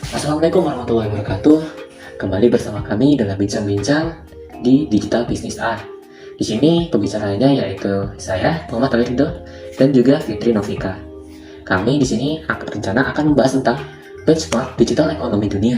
Assalamualaikum warahmatullahi wabarakatuh. Kembali bersama kami dalam bincang-bincang di Digital Business Art. Di sini pembicaranya yaitu saya, Muhammad Ridho, dan juga Fitri Novika. Kami di sini rencana akan membahas tentang benchmark digital ekonomi dunia.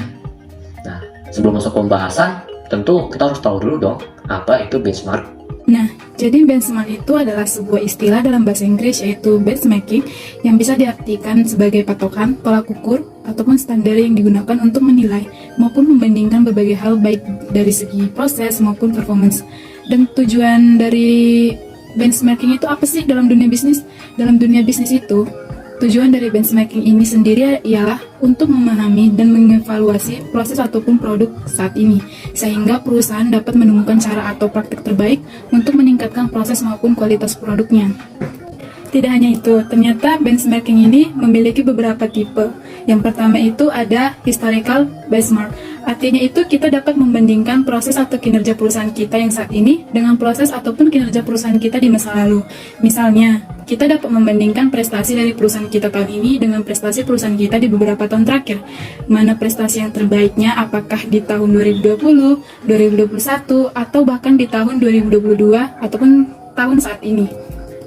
Nah, sebelum masuk pembahasan, tentu kita harus tahu dulu dong, apa itu benchmark. Nah, jadi benchmark itu adalah sebuah istilah dalam bahasa Inggris yaitu benchmarking yang bisa diartikan sebagai patokan, tolak ukur, ataupun standar yang digunakan untuk menilai maupun membandingkan berbagai hal baik dari segi proses maupun performance. Dan tujuan dari benchmarking itu apa sih dalam dunia bisnis? Dalam dunia bisnis itu, tujuan dari benchmarking ini sendiri ialah untuk memahami dan mengevaluasi proses ataupun produk saat ini, sehingga perusahaan dapat menemukan cara atau praktik terbaik untuk meningkatkan proses maupun kualitas produknya. Tidak hanya itu, ternyata benchmarking ini memiliki beberapa tipe. Yang pertama itu ada historical benchmark. Artinya itu kita dapat membandingkan proses atau kinerja perusahaan kita yang saat ini dengan proses ataupun kinerja perusahaan kita di masa lalu. Misalnya, kita dapat membandingkan prestasi dari perusahaan kita tahun ini dengan prestasi perusahaan kita di beberapa tahun terakhir. Mana prestasi yang terbaiknya, apakah di tahun 2020, 2021, atau bahkan di tahun 2022 ataupun tahun saat ini.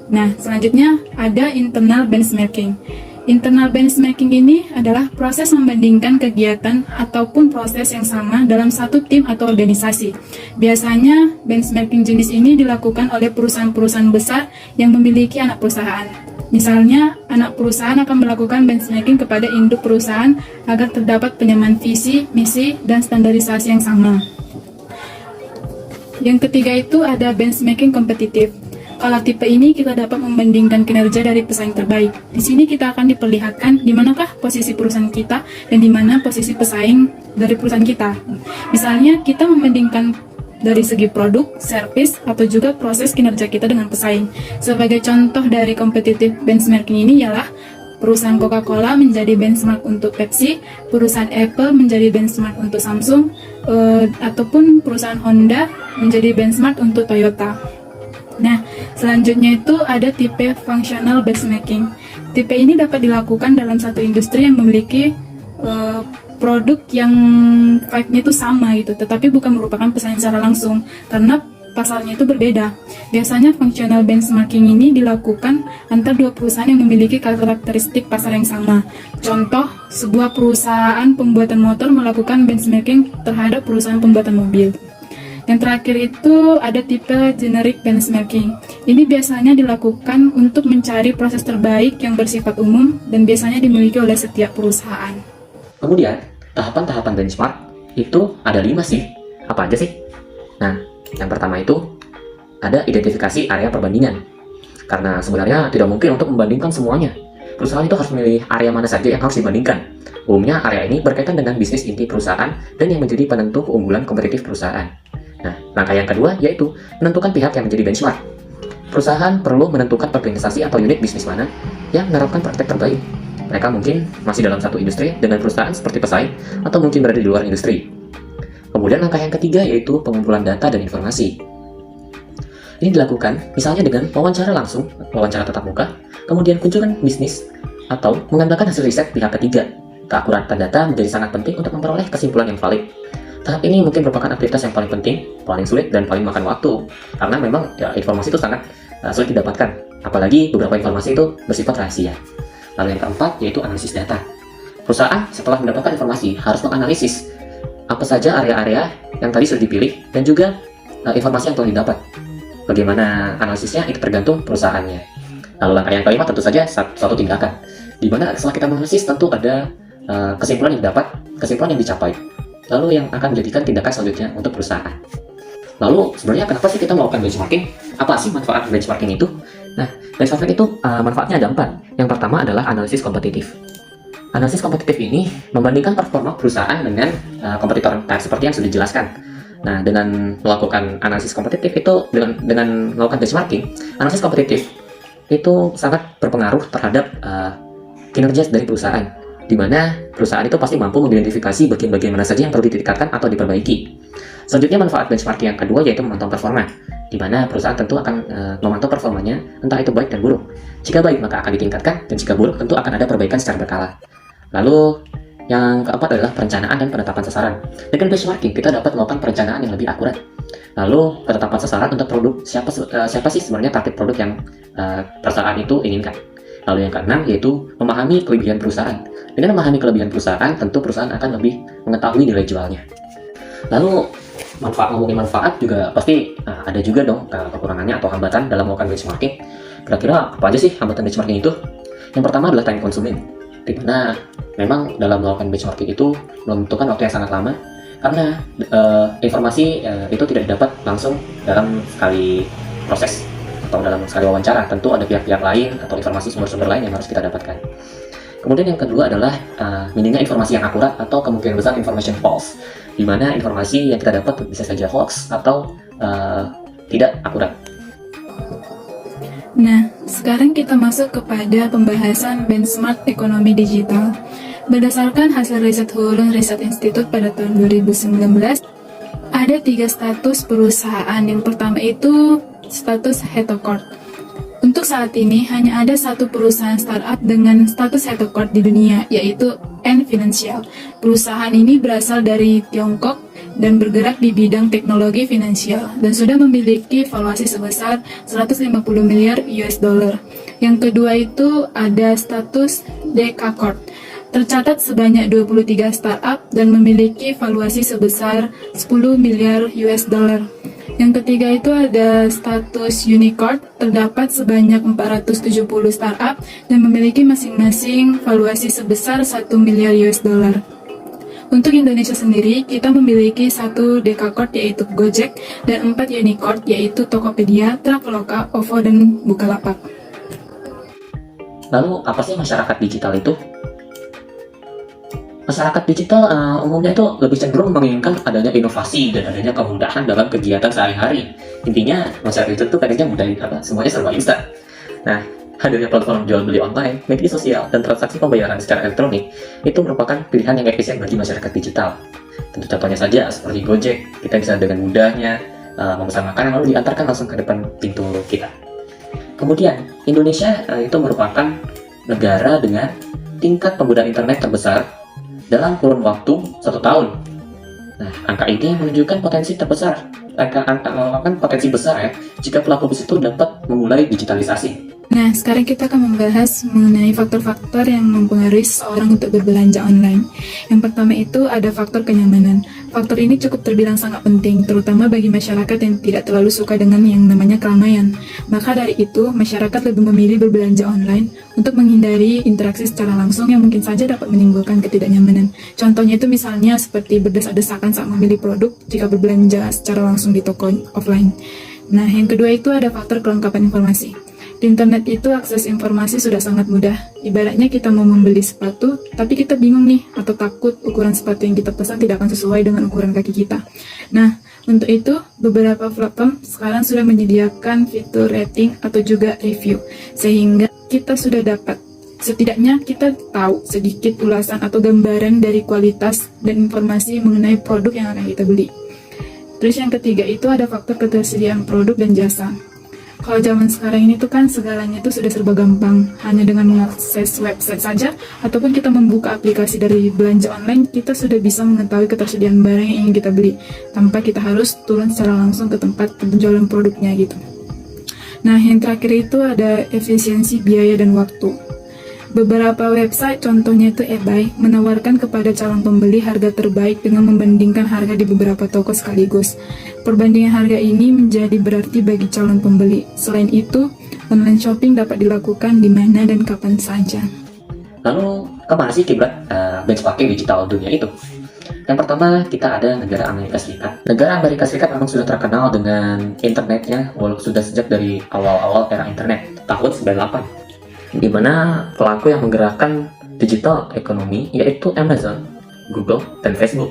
Nah, selanjutnya ada internal benchmarking. Internal benchmarking ini adalah proses membandingkan kegiatan ataupun proses yang sama dalam satu tim atau organisasi. Biasanya, benchmarking jenis ini dilakukan oleh perusahaan-perusahaan besar yang memiliki anak perusahaan. Misalnya, anak perusahaan akan melakukan benchmarking kepada induk perusahaan agar terdapat penyamaan visi, misi, dan standarisasi yang sama. Yang ketiga itu ada benchmarking kompetitif. Kalau tipe ini kita dapat membandingkan kinerja dari pesaing terbaik. Di sini kita akan diperlihatkan di manakah posisi perusahaan kita dan di mana posisi pesaing dari perusahaan kita. Misalnya kita membandingkan dari segi produk, service, atau juga proses kinerja kita dengan pesaing. Sebagai contoh dari kompetitif benchmarking ini ialah perusahaan Coca-Cola menjadi benchmark untuk Pepsi, perusahaan Apple menjadi benchmark untuk Samsung, ataupun perusahaan Honda menjadi benchmark untuk Toyota. Nah, selanjutnya itu ada tipe functional benchmarking. Tipe ini dapat dilakukan dalam satu industri yang memiliki produk yang vibe-nya itu sama gitu, tetapi bukan merupakan pesaing secara langsung karena pasarnya itu berbeda. Biasanya functional benchmarking ini dilakukan antar dua perusahaan yang memiliki karakteristik pasar yang sama. Contoh, sebuah perusahaan pembuatan motor melakukan benchmarking terhadap perusahaan pembuatan mobil. Yang terakhir itu ada tipe generic benchmarking. Ini biasanya dilakukan untuk mencari proses terbaik yang bersifat umum dan biasanya dimiliki oleh setiap perusahaan. Kemudian, tahapan-tahapan benchmark itu ada 5 sih. Apa aja sih? Nah, yang pertama itu ada identifikasi area perbandingan. Karena sebenarnya tidak mungkin untuk membandingkan semuanya. Perusahaan itu harus memilih area mana saja yang harus dibandingkan. Umumnya area ini berkaitan dengan bisnis inti perusahaan dan yang menjadi penentu keunggulan kompetitif perusahaan. Nah, langkah yang kedua yaitu menentukan pihak yang menjadi benchmark. Perusahaan perlu menentukan organisasi atau unit bisnis mana yang menerapkan praktek terbaik. Mereka mungkin masih dalam satu industri dengan perusahaan seperti pesaing atau mungkin berada di luar industri. Kemudian langkah yang ketiga yaitu pengumpulan data dan informasi. Ini dilakukan misalnya dengan wawancara langsung, wawancara tatap muka, kemudian kunjungan bisnis, atau mengandalkan hasil riset pihak ketiga. Keakuratan data menjadi sangat penting untuk memperoleh kesimpulan yang valid. Tahap ini mungkin merupakan aktivitas yang paling penting, paling sulit, dan paling makan waktu. Karena memang ya, informasi itu sangat sulit didapatkan. Apalagi beberapa informasi itu bersifat rahasia. Lalu yang keempat yaitu analisis data. Perusahaan setelah mendapatkan informasi harus menganalisis apa saja area-area yang tadi sudah dipilih dan juga informasi yang telah didapat. Bagaimana analisisnya itu tergantung perusahaannya. Lalu langkah yang kelima tentu saja suatu tindakan. Di mana setelah kita menganalisis tentu ada kesimpulan yang didapat, kesimpulan yang dicapai. Lalu yang akan menjadikan tindakan selanjutnya untuk perusahaan. Lalu sebenarnya kenapa sih kita melakukan benchmarking? Apa sih manfaat benchmarking itu? Nah, benchmarking itu manfaatnya ada 4. Yang pertama adalah analisis kompetitif. Analisis kompetitif ini membandingkan performa perusahaan dengan kompetitor seperti yang sudah dijelaskan. Nah, dengan melakukan analisis kompetitif itu, dengan melakukan benchmarking, analisis kompetitif itu sangat berpengaruh terhadap kinerja dari perusahaan, di mana perusahaan itu pasti mampu mengidentifikasi bagian-bagian mana saja yang perlu ditingkatkan atau diperbaiki. Selanjutnya manfaat benchmarking yang kedua yaitu memantau performa, di mana perusahaan tentu akan memantau performanya, entah itu baik dan buruk. Jika baik maka akan ditingkatkan, dan jika buruk tentu akan ada perbaikan secara berkala. Lalu Yang keempat adalah perencanaan dan penetapan sasaran. Dengan benchmarking, kita dapat melakukan perencanaan yang lebih akurat. Lalu, penetapan sasaran untuk produk, siapa sih sebenarnya target produk yang perusahaan itu inginkan. Lalu yang keenam yaitu memahami kelebihan perusahaan. Dengan memahami kelebihan perusahaan, tentu perusahaan akan lebih mengetahui nilai jualnya. Lalu, ngomongin manfaat juga pasti ada juga dong kekurangannya atau hambatan dalam melakukan benchmarking. Kira-kira apa aja sih hambatan benchmarking itu? Yang pertama adalah time consuming, di mana memang dalam melakukan benchmarking itu membutuhkan waktu yang sangat lama karena informasi itu tidak didapat langsung dalam sekali proses atau dalam sekali wawancara. Tentu ada pihak-pihak lain atau informasi sumber-sumber lain yang harus kita dapatkan. Kemudian yang kedua adalah minimnya informasi yang akurat atau kemungkinan besar information false, di mana informasi yang kita dapat bisa saja hoax atau tidak akurat. Nah, sekarang kita masuk kepada pembahasan benchmark ekonomi digital. Berdasarkan hasil riset Hurun Research Institute pada tahun 2019, ada 3 status perusahaan. Yang pertama itu status Hetecourt. Untuk saat ini, hanya ada satu perusahaan startup dengan status Hetecourt di dunia, yaitu Ant Financial. Perusahaan ini berasal dari Tiongkok dan bergerak di bidang teknologi finansial dan sudah memiliki valuasi sebesar 150 miliar US dollar. Yang kedua itu ada status Decacorp. Tercatat sebanyak 23 startup dan memiliki valuasi sebesar 10 miliar US dollar. Yang ketiga itu ada status Unicorn, terdapat sebanyak 470 startup dan memiliki masing-masing valuasi sebesar 1 miliar US dollar. Untuk Indonesia sendiri, kita memiliki 1 Decacorp yaitu Gojek dan 4 Unicorn yaitu Tokopedia, Traveloka, OVO, dan Bukalapak. Lalu apa sih masyarakat digital itu? Masyarakat digital umumnya itu lebih cenderung menginginkan adanya inovasi dan adanya kemudahan dalam kegiatan sehari-hari. Intinya masyarakat digital itu kayaknya mudah, semuanya serba instan. Nah, hadirnya platform jual beli online, media sosial, dan transaksi pembayaran secara elektronik itu merupakan pilihan yang efisien bagi masyarakat digital. Tentu contohnya saja seperti Gojek, kita bisa dengan mudahnya memesan makanan lalu diantarkan langsung ke depan pintu kita. Kemudian, Indonesia itu merupakan negara dengan tingkat penggunaan internet terbesar dalam kurun waktu 1 tahun. Nah, angka ini menunjukkan potensi terbesar, merupakan potensi besar ya, jika pelaku bisnis itu dapat memulai digitalisasi. Nah, sekarang kita akan membahas mengenai faktor-faktor yang mempengaruhi seseorang untuk berbelanja online. Yang pertama itu ada faktor kenyamanan. Faktor ini cukup terbilang sangat penting, terutama bagi masyarakat yang tidak terlalu suka dengan yang namanya keramaian. Maka dari itu, masyarakat lebih memilih berbelanja online untuk menghindari interaksi secara langsung yang mungkin saja dapat menimbulkan ketidaknyamanan. Contohnya itu misalnya seperti berdesak-desakan saat memilih produk jika berbelanja secara langsung di toko offline. Nah, yang kedua itu ada faktor kelengkapan informasi. Di internet itu akses informasi sudah sangat mudah. Ibaratnya kita mau membeli sepatu, tapi kita bingung nih atau takut ukuran sepatu yang kita pesan tidak akan sesuai dengan ukuran kaki kita. Nah, untuk itu beberapa platform sekarang sudah menyediakan fitur rating atau juga review, sehingga kita sudah dapat setidaknya kita tahu sedikit ulasan atau gambaran dari kualitas dan informasi mengenai produk yang akan kita beli. Terus yang ketiga itu ada faktor ketersediaan produk dan jasa. Kalau zaman sekarang ini tuh kan segalanya tuh sudah serba gampang, hanya dengan mengakses website saja ataupun kita membuka aplikasi dari belanja online, kita sudah bisa mengetahui ketersediaan barang yang ingin kita beli tanpa kita harus turun secara langsung ke tempat penjualan produknya gitu. Nah, yang terakhir itu ada efisiensi biaya dan waktu. Beberapa website, contohnya itu eBay, menawarkan kepada calon pembeli harga terbaik dengan membandingkan harga di beberapa toko sekaligus. Perbandingan harga ini menjadi berarti bagi calon pembeli. Selain itu, online shopping dapat dilakukan di mana dan kapan saja. Lalu, kemana sih kiblat benchmarking digital dunia itu? Yang pertama, kita ada negara Amerika Serikat. Negara Amerika Serikat memang sudah terkenal dengan internetnya, walaupun sudah sejak dari awal-awal era internet, tahun 98. Di mana pelaku yang menggerakkan digital ekonomi yaitu Amazon, Google, dan Facebook.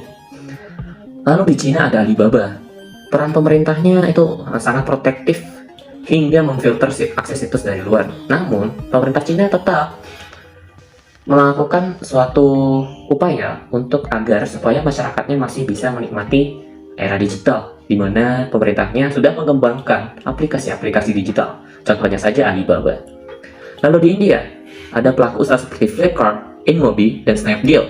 Lalu di Cina ada Alibaba. Peran pemerintahnya itu sangat protektif hingga memfilter akses situs dari luar. Namun, pemerintah Cina tetap melakukan suatu upaya untuk agar supaya masyarakatnya masih bisa menikmati era digital, di mana pemerintahnya sudah mengembangkan aplikasi-aplikasi digital. Contohnya saja Alibaba. Lalu di India, ada pelaku usaha seperti Flipkart, InMobi, dan Snapdeal.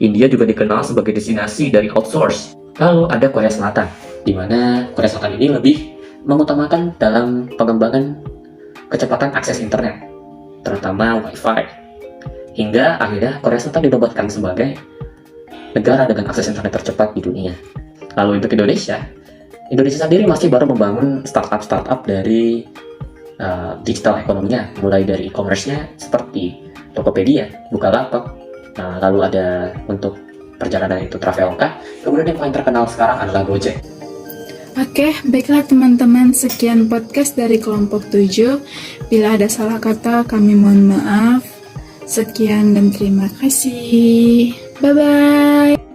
India juga dikenal sebagai destinasi dari outsource. Lalu ada Korea Selatan, di mana Korea Selatan ini lebih mengutamakan dalam pengembangan kecepatan akses internet, terutama Wi-Fi. Hingga akhirnya Korea Selatan dinobatkan sebagai negara dengan akses internet tercepat di dunia. Lalu untuk Indonesia sendiri masih baru membangun startup dari digital ekonominya, mulai dari e-commerce-nya seperti Tokopedia, Bukalapak, lalu ada untuk perjalanan itu Traveloka, kemudian yang paling terkenal sekarang adalah Gojek. Oke, baiklah teman-teman, sekian podcast dari kelompok 7. Bila ada salah kata, kami mohon maaf. Sekian dan terima kasih. Bye-bye.